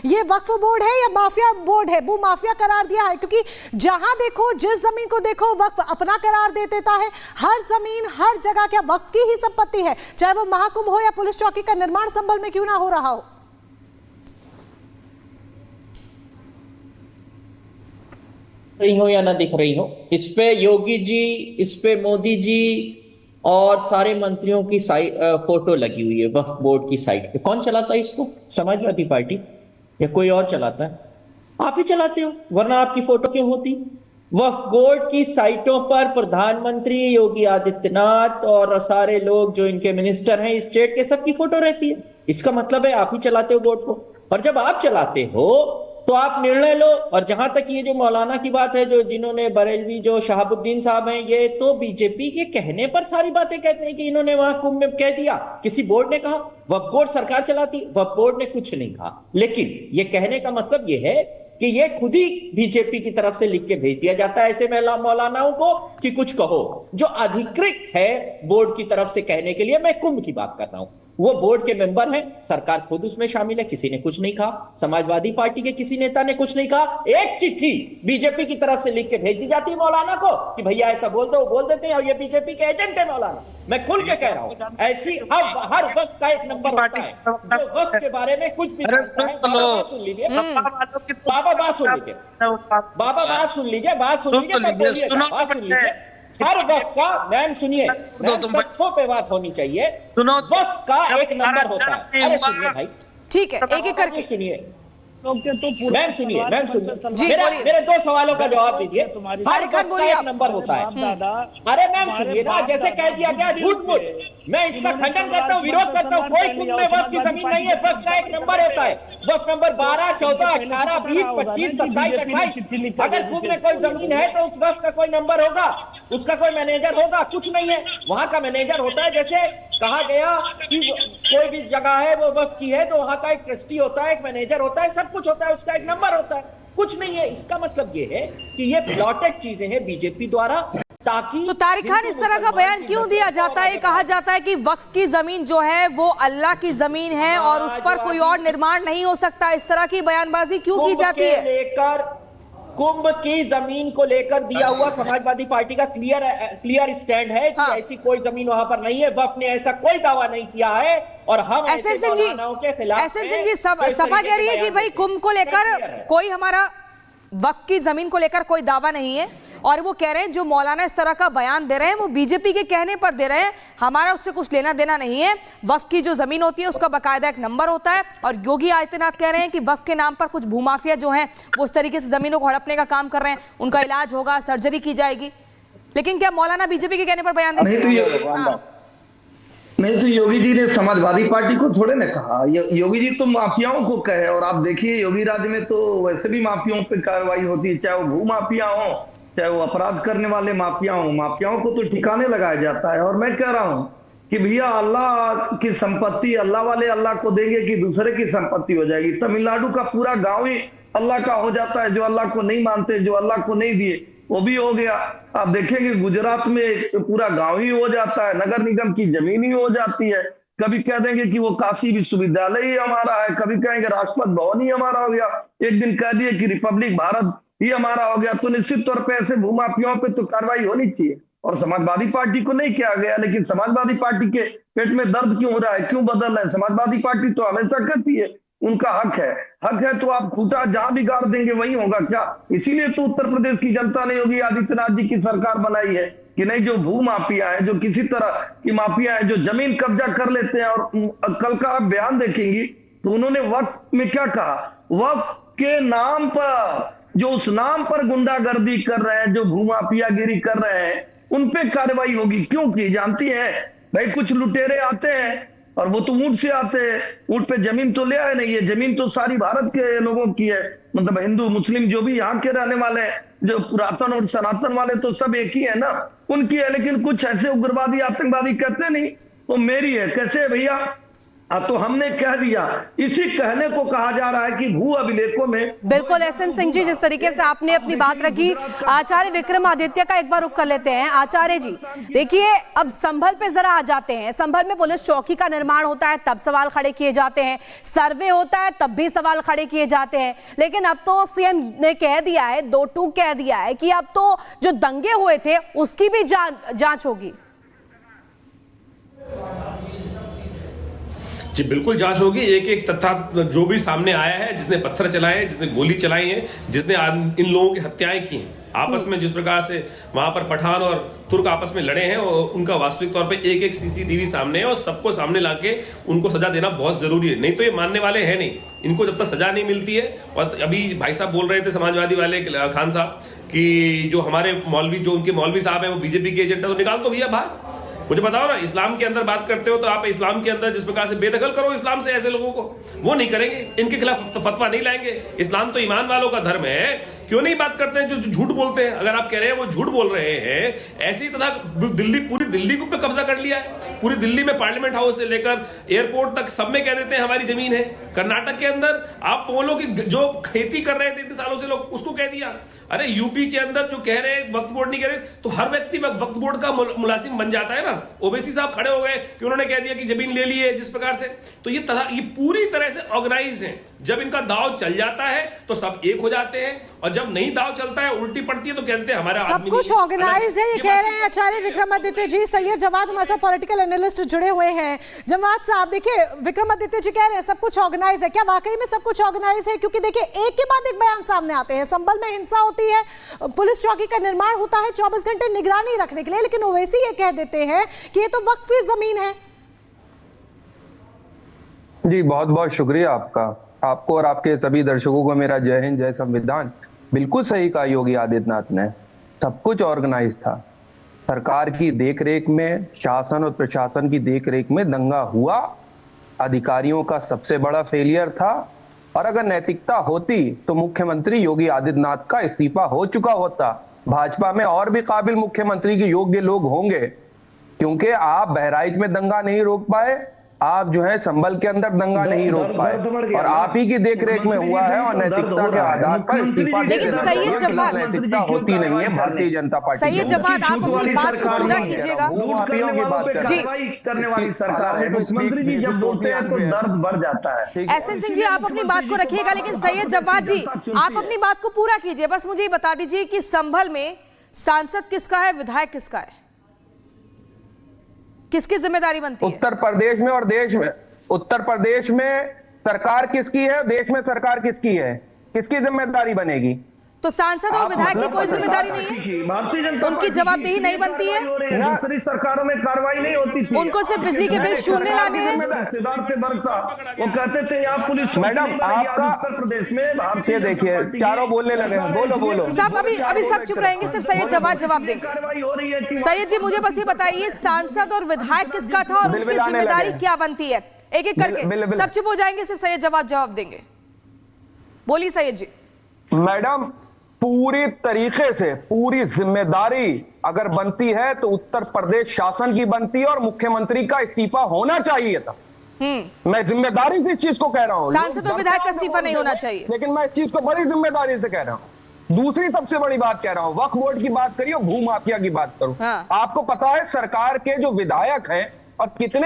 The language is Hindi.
ये वक्फ बोर्ड है या माफिया बोर्ड है, वो माफिया करार दिया है। क्योंकि जहां देखो, जिस जमीन को देखो, वक्फ अपना करार दे देता है। हर जमीन हर जगह क्या वक्फ की ही संपत्ति है, चाहे वो महाकुंभ हो या पुलिस चौकी का निर्माण संभल में क्यों ना हो रहा हो। रही हो या ना दिख रही हो, इस पे योगी जी, इस पे मोदी जी और सारे मंत्रियों की फोटो लगी हुई है वक्फ बोर्ड की साइट पे। कौन चलाता है इसको? समाजवादी पार्टी या कोई और चलाता है? आप ही चलाते हो, वरना आपकी फोटो क्यों होती? वक्फ बोर्ड की साइटों पर प्रधानमंत्री योगी आदित्यनाथ और सारे लोग जो इनके मिनिस्टर हैं स्टेट के, सबकी फोटो रहती है। इसका मतलब है आप ही चलाते हो बोर्ड को। और जब आप चलाते हो तो आप निर्णय लो। और जहां तक ये जो मौलाना की बात है, जो जिन्होंने बरेलवी जो शहाबुद्दीन साहब हैं, ये तो बीजेपी के कहने पर सारी बातें कहते हैं कि इन्होंने वहां कुंभ में कह दिया, किसी बोर्ड ने कहा। वक्फ बोर्ड सरकार चलाती, वक्फ बोर्ड ने कुछ नहीं कहा। लेकिन ये कहने का मतलब ये है कि ये खुद ही बीजेपी की तरफ से लिख के भेज दिया जाता है ऐसे मौलानाओं को कि कुछ कहो, जो अधिकृत है बोर्ड की तरफ से कहने के लिए। मैं कुंभ की बात कर रहा हूं, वो बोर्ड के मेंबर हैं, सरकार खुद उसमें शामिल है, किसी ने कुछ नहीं कहा। समाजवादी पार्टी के किसी नेता ने कुछ नहीं कहा। एक चिट्ठी बीजेपी की तरफ से लिख के भेज दी जाती है मौलाना को कि भैया ऐसा बोल दो, बोल देते हैं, और ये बीजेपी के एजेंट है मौलाना। मैं खुल के कह रहा हूं, ऐसी अब हर वक्त का एक नंबर होता है जो वक्त के बारे में कुछ भी जानता है। बाबा बात सुन लीजिए, बाबा बात सुन लीजिए, बाबा बात सुन लीजिए, बात सुन लीजिए, बात सुन लीजिए। हर वक्त का, मैम सुनिए, तथ्यों पे बात होनी चाहिए। वक्त का एक नंबर होता है। अरे सुनिए भाई, ठीक है, एक एक करके सुनिए। मैम सुनिए, मैम सुनिए, मेरे दो सवालों का जवाब दीजिए। हर वक्त का एक नंबर होता है। अरे मैम सुनिए ना, जैसे कह दिया गया झूठ मूठ, मैं इसका खंडन करता हूँ, विरोध करता हूँ। कोई कुंभ में वक्त की जमीन नहीं है। वक्त का एक नंबर होता है, वक्त नंबर 12, 14, 18, 20, 25, 27, 28। अगर कुंभ में कोई जमीन है तो उस वक्त का कोई नंबर होगा, उसका कोई मैनेजर होगा। कुछ नहीं है, वहां का मैनेजर होता है। जैसे कहा गया कि कोई भी जगह है वो वक्फ की है तो वहां का एक ट्रस्टी होता है, एक मैनेजर होता है, सब कुछ होता है, उसका एक नंबर होता है। कुछ नहीं है। इसका मतलब ये है कि ये प्लॉटेड चीजें हैं बीजेपी द्वारा, ताकि तो तारिक खान, इस तरह का बयान क्यों दिया जाता है? कहा जाता है कि वक्फ की जमीन जो है वो अल्लाह की जमीन है और उस पर कोई और निर्माण नहीं हो सकता। इस तरह की बयानबाजी क्यों की जाती है? लेकर कुंभ की जमीन को लेकर दिया हुआ समाजवादी पार्टी का क्लियर स्टैंड है कि ऐसी कोई जमीन वहां पर नहीं है। वक्फ ने ऐसा कोई दावा नहीं किया है और हम ऐसे मौलानाओं के खिलाफ। एसएन सिंह जी, सभा कह रही है कि भाई कुंभ को लेकर कोई, हमारा वक्फ की जमीन को लेकर कोई दावा नहीं है। और वो कह रहे हैं जो मौलाना इस तरह का बयान दे रहे हैं वो बीजेपी के कहने पर दे रहे हैं, हमारा उससे कुछ लेना देना नहीं है। वक्फ की जो जमीन होती है उसका बाकायदा एक नंबर होता है। और योगी आदित्यनाथ कह रहे हैं कि वक्फ के नाम पर कुछ भूमाफिया जो हैं वो उस तरीके से जमीनों को हड़पने का काम कर रहे हैं, उनका इलाज होगा, सर्जरी की जाएगी। लेकिन क्या मौलाना बीजेपी के कहने पर बयान दे? नहीं तो योगी जी ने समाजवादी पार्टी को थोड़े ने कहा, योगी जी तो माफियाओं को कहे। और आप देखिए योगी राज्य में तो वैसे भी माफियाओं पे कार्रवाई होती है, चाहे वो भू माफिया हो, चाहे वो अपराध करने वाले माफिया हो। माफियाओं को तो ठिकाने लगाया जाता है। और मैं कह रहा हूं कि भैया अल्लाह की संपत्ति अल्लाह वाले अल्लाह को देंगे कि दूसरे की संपत्ति हो जाएगी। तमिलनाडु का पूरा गांव ही अल्लाह का हो जाता है। जो अल्लाह को नहीं मानते, जो अल्लाह को नहीं दिए, वो भी हो गया। आप देखेंगे गुजरात में पूरा गांव ही हो जाता है, नगर निगम की जमीन ही हो जाती है। कभी कह देंगे कि वो काशी विश्वविद्यालय ही हमारा है, कभी कहेंगे राष्ट्रपति भवन ही हमारा हो गया, एक दिन कह दिए कि रिपब्लिक भारत ही हमारा हो गया। तो निश्चित तौर पर ऐसे भूमाफियाओं पे तो कार्रवाई होनी चाहिए। और समाजवादी पार्टी को नहीं किया गया। लेकिन समाजवादी पार्टी के पेट में दर्द क्यों हो रहा है, क्यों बदल रहा है? समाजवादी पार्टी तो हमेशा कहती है उनका हक है तो आप खूंटा जहां भी गाड़ देंगे वही होगा क्या? इसीलिए तो उत्तर प्रदेश की जनता ने योगी आदित्यनाथ जी की सरकार बनाई है कि नहीं, जो भू माफिया है, जो किसी तरह की माफिया है, जो जमीन कब्जा कर लेते हैं। और कल का आप बयान देखेंगी तो उन्होंने वक्त में क्या कहा, वक्त के नाम पर, जो उस नाम पर गुंडागर्दी कर रहे हैं, जो भू माफियागिरी कर रहे हैं, उन पे कार्रवाई होगी। क्यों की जानती है भाई? कुछ लुटेरे आते हैं और वो तो ऊंट से आते हैं, ऊंट पे जमीन तो ले आए नहीं है। जमीन तो सारी भारत के लोगों की है, मतलब हिंदू मुस्लिम जो भी यहाँ के रहने वाले हैं, जो पुरातन और सनातन वाले तो सब एक ही है ना, उनकी है। लेकिन कुछ ऐसे उग्रवादी आतंकवादी कहते नहीं वो मेरी है। कैसे है भैया? तो हमने कह दिया, इसी कहने को कहा जा रहा है कि भू अभिलेखों में। बिल्कुल एसएन सिंह जी, जिस तरीके से आपने अपनी बात रखी, आचार्य विक्रमादित्य का एक बार रुख कर लेते हैं। आचार्य जी देखिए, अब संभल पे जरा आ जाते हैं। संभल में पुलिस चौकी का निर्माण होता है तब सवाल खड़े किए जाते हैं, सर्वे होता है तब भी सवाल खड़े किए जाते हैं, लेकिन अब तो सीएम ने कह दिया है, दो टूक कह दिया है कि अब तो जो दंगे हुए थे उसकी भी जांच होगी। जी बिल्कुल जांच होगी। एक एक तथ्य जो भी सामने आया है, जिसने पत्थर चलाए हैं, जिसने गोली चलाई है, जिसने इन लोगों की हत्याएं की हैं, आपस में जिस प्रकार से वहां पर पठान और तुर्क आपस में लड़े हैं, और उनका वास्तविक तौर पे एक एक सीसीटीवी सामने है, और सबको सामने लाके उनको सजा देना बहुत जरूरी है। नहीं तो ये मानने वाले हैं नहीं, इनको जब तक सजा नहीं मिलती है। और अभी भाई साहब बोल रहे थे, समाजवादी वाले खान साहब, कि जो हमारे मौलवी, जो उनके मौलवी साहब है वो बीजेपी के एजेंट है, तो निकाल दो भैया बाहर। मुझे बताओ ना, इस्लाम के अंदर बात करते हो तो आप इस्लाम के अंदर जिस प्रकार से बेदखल करो इस्लाम से ऐसे लोगों को, वो नहीं करेंगे, इनके खिलाफ फतवा नहीं लाएंगे। इस्लाम तो ईमान वालों का धर्म है। क्यों नहीं बात करते हैं जो झूठ बोलते हैं? अगर आप कह रहे हैं वो झूठ बोल रहे हैं, ऐसी तथा दिल्ली, पूरी दिल्ली को पे कब्जा कर लिया है। पूरी दिल्ली में पार्लियामेंट हाउस से लेकर एयरपोर्ट तक सब में कह देते हैं हमारी जमीन है। कर्नाटक के अंदर आप बोलो कि जो खेती कर रहे थे इतने सालों से लोग, उसको कह दिया। अरे यूपी के अंदर जो कह रहे हैं वक्फ बोर्ड नहीं कह रहे, तो हर व्यक्ति वक्फ बोर्ड का मुलाजिम बन जाता है ना। ओवैसी साहब खड़े हो गए कि उन्होंने कह दिया कि जमीन ले ली है जिस प्रकार से। तो ये पूरी तरह से ऑर्गेनाइज्ड है। जब इनका दाव चल जाता है तो सब एक हो जाते हैं, और जब नहीं दाव चलता है, उल्टी पड़ती है, तो कहते हैं हमारा सब कुछ ऑर्गेनाइज्ड है, ये कह रहे हैं आचार्य विक्रमादित्य जी। सैयद जवाद हमारे साथ पॉलिटिकल एनालिस्ट जुड़े हुए हैं। जवाद साहब देखिए, विक्रमादित्य जी कह रहे हैं सब कुछ ऑर्गेनाइज है, क्या वाकई में सब कुछ ऑर्गेनाइज है? क्योंकि देखिए एक के बाद एक बयान सामने आते हैं। संभल में हिंसा होती है, पुलिस चौकी का निर्माण होता है 24 घंटे निगरानी रखने के लिए, लेकिन ओवैसी ये कह देते हैं कि ये तो वक्फी जमीन है। जी बहुत बहुत शुक्रिया आपको और आपके सभी दर्शकों को मेरा जय हिंद, जय संविधान। बिल्कुल सही कहा योगी आदित्यनाथ ने, सब कुछ ऑर्गेनाइज था। सरकार की देखरेख में, शासन और प्रशासन की देखरेख में दंगा हुआ, अधिकारियों का सबसे बड़ा फेलियर था। और अगर नैतिकता होती तो मुख्यमंत्री योगी आदित्यनाथ का इस्तीफा हो चुका होता। भाजपा में और भी काबिल मुख्यमंत्री के योग्य लोग होंगे, क्योंकि आप बहराइच में दंगा नहीं रोक पाए, आप जो है संभल के अंदर दंगा नहीं रोक पाए, और आप ही की देखरेख में हुआ है। और नैतिकता के आधार पर इस्तीफा लेकिन सैयद जवाद, नैतिकता होती नहीं है भारतीय जनता पार्टी। सैयद जवाद, आप अपनी बात को पूरा कीजिएगा। जी, करने वाली सरकार है। मुख्यमंत्री जी जब बोलते हैं तो दर्द बढ़ जाता है। एसएन सिंह जी, आप अपनी बात को रखिएगा, लेकिन सैयद जवाद जी आप अपनी बात को पूरा कीजिए। बस मुझे बता दीजिए कि संभल में सांसद किसका है, विधायक किसका है, किसकी जिम्मेदारी बनती है? उत्तर प्रदेश में और देश में, उत्तर प्रदेश में सरकार किसकी है, देश में सरकार किसकी है, किसकी जिम्मेदारी बनेगी? तो सांसद और विधायक की कोई जिम्मेदारी नहीं है? भारतीय जनता उनकी जवाबदेही नहीं बनती है? दूसरी सरकारों में कार्रवाई नहीं होती थी। उनको सिर्फ बिजली के बिल शून्य लाने हैं। रिश्तेदार थे बरसा, वो कहते थे यहाँ पुलिस। मैडम आपका उत्तर प्रदेश में ये देखिए चारों बोलने लगे हैं, बोलो सब अभी सब चुप रहेंगे, सिर्फ सैयद जवाद जवाब देंगे। कार्रवाई हो रही है। सैयद जी मुझे बस ये बताइए, सांसद और विधायक किसका था और उनकी जिम्मेदारी क्या बनती है? एक एक करके सब चुप हो जाएंगे, सिर्फ सैयद जवाद जवाब देंगे। बोलिए सैयद जी। मैडम पूरी तरीके से पूरी जिम्मेदारी अगर बनती है तो उत्तर प्रदेश शासन की बनती है, और मुख्यमंत्री का इस्तीफा होना चाहिए था। मैं जिम्मेदारी से इस चीज को कह रहा हूं। सांसद और विधायक का इस्तीफा नहीं होना चाहिए, लेकिन मैं इस चीज को बड़ी जिम्मेदारी से कह रहा हूं। दूसरी सबसे बड़ी बात कह रहा हूं, वक्फ बोर्ड की बात करिए, भू माफिया की बात करूं। हाँ। आपको पता है सरकार के जो विधायक हैं और कितने